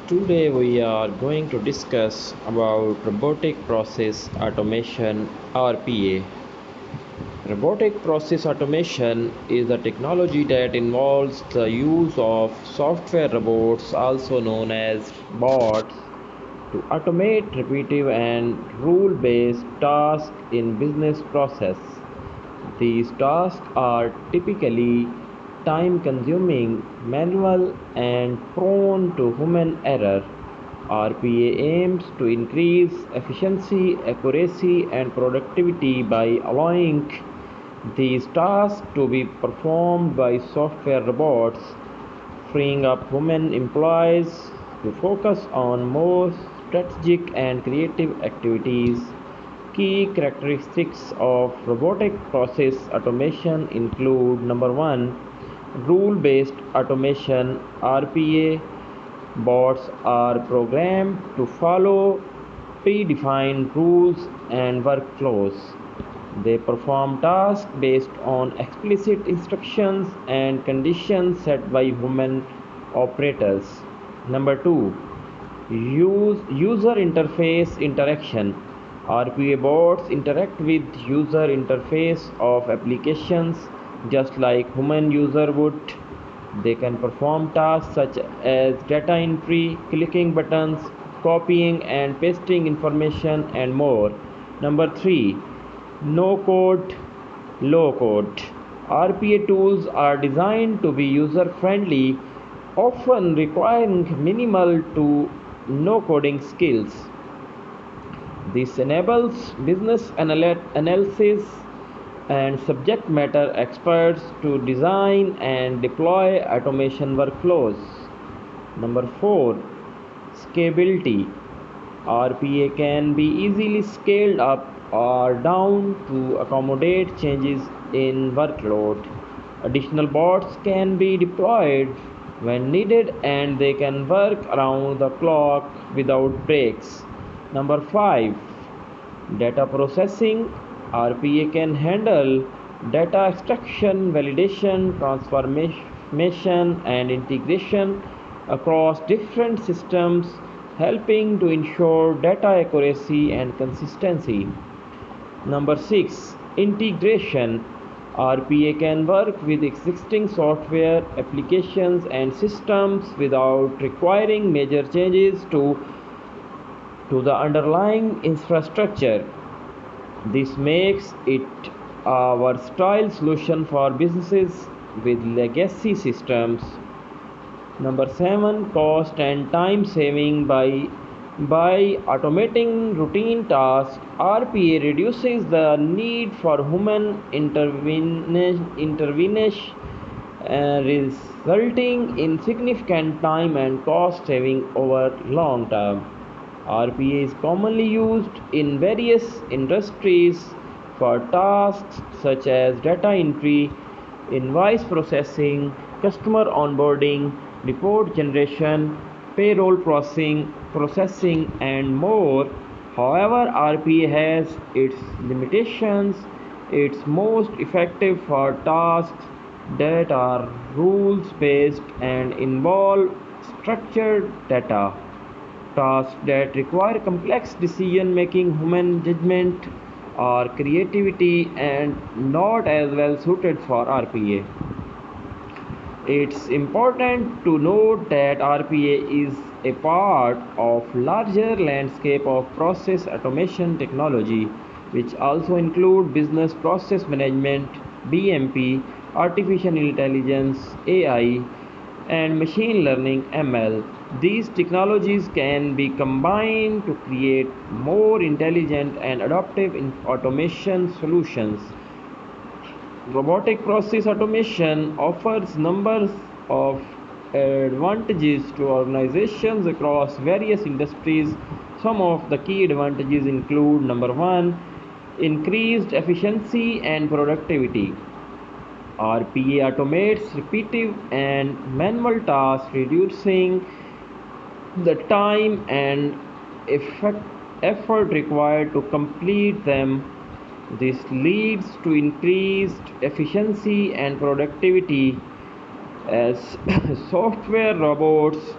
Today we are going to discuss about robotic process automation RPA. Robotic process automation is a technology that involves the use of software robots, also known as bots, to automate repetitive and rule-based tasks in business process. These tasks are typically time-consuming, manual, and prone to human error. RPA aims to increase efficiency, accuracy, and productivity by allowing these tasks to be performed by software robots, freeing up human employees to focus on more strategic and creative activities. Key characteristics of robotic process automation include: number 1, rule-based automation RPA. Bots are programmed to follow predefined rules and workflows. They perform tasks based on explicit instructions and conditions set by human operators. Number 2, user interface interaction. RPA bots interact with user interface of applications just like human user would. They can perform tasks such as data entry, clicking buttons, copying and pasting information, and more. Number 3, no code, low code. RPA tools are designed to be user friendly, often requiring minimal to no coding skills. This enables business analysis and subject matter experts to design and deploy automation workflows. Number 4, scalability. RPA can be easily scaled up or down to accommodate changes in workload. Additional bots can be deployed when needed and they can work around the clock without breaks. Number 5, data processing. RPA can handle data extraction, validation, transformation, and integration across different systems, helping to ensure data accuracy and consistency. Number 6, integration. RPA can work with existing software, applications, and systems without requiring major changes to the underlying infrastructure. This makes it a versatile solution for businesses with legacy systems. Number 7, cost and time saving. By automating routine tasks, RPA reduces the need for human intervention, resulting in significant time and cost saving over long term. RPA is commonly used in various industries for tasks such as data entry, invoice processing, customer onboarding, report generation, payroll processing, and more. However, RPA has its limitations. It's most effective for tasks that are rules based and involve structured data. Tasks that require complex decision making, human judgment, or creativity and not as well suited for RPA. It's important to note that RPA is a part of larger landscape of process automation technology, which also include business process management, BMP, artificial intelligence, AI, and machine learning ML. These technologies can be combined to create more intelligent and adaptive automation solutions. Robotic process automation offers numbers of advantages to organizations across various industries. Some of the key advantages include: number 1, increased efficiency and productivity. RPA automates repetitive and manual tasks, reducing the time and effort required to complete them. This leads to increased efficiency and productivity as software robots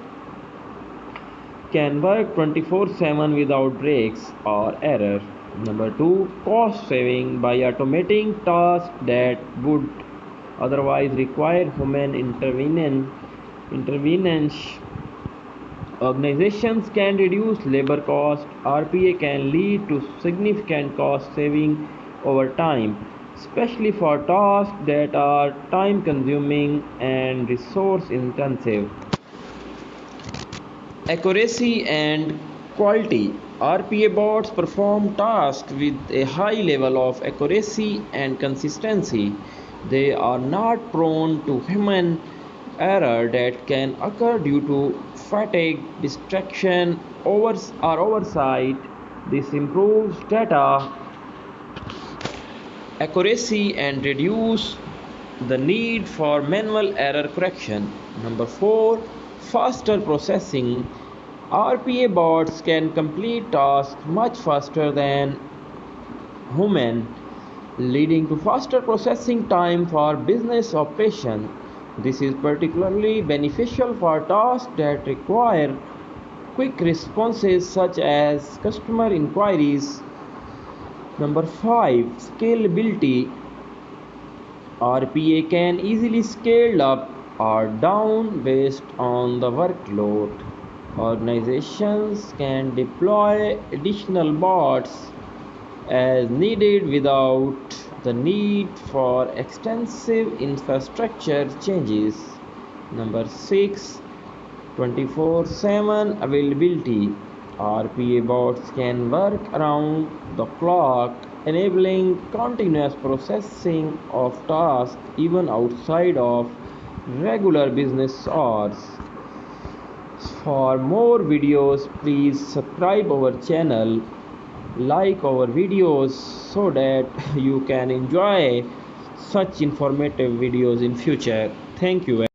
can work 24/7 without breaks or error. Number 2, cost saving by automating tasks that would otherwise require human intervenence. Organizations can reduce labor cost. RPA can lead to significant cost saving over time, especially for tasks that are time consuming and resource intensive. Accuracy and quality. RPA bots perform tasks with a high level of accuracy and consistency. They are not prone to human error that can occur due to fatigue, distraction, or oversight. This improves data accuracy and reduce the need for manual error correction. Number 4, faster processing. RPA bots can complete tasks much faster than human, leading to faster processing time for business operations. This is particularly beneficial for tasks that require quick responses such as customer inquiries. Number 5, scalability. RPA can easily scale up or down based on the workload. Organizations can deploy additional bots as needed without the need for extensive infrastructure changes. Number 6, 24/7 availability. RPA bots can work around the clock, enabling continuous processing of tasks even outside of regular business hours. For more videos, please subscribe our channel, like our videos so that you can enjoy such informative videos in future. Thank you.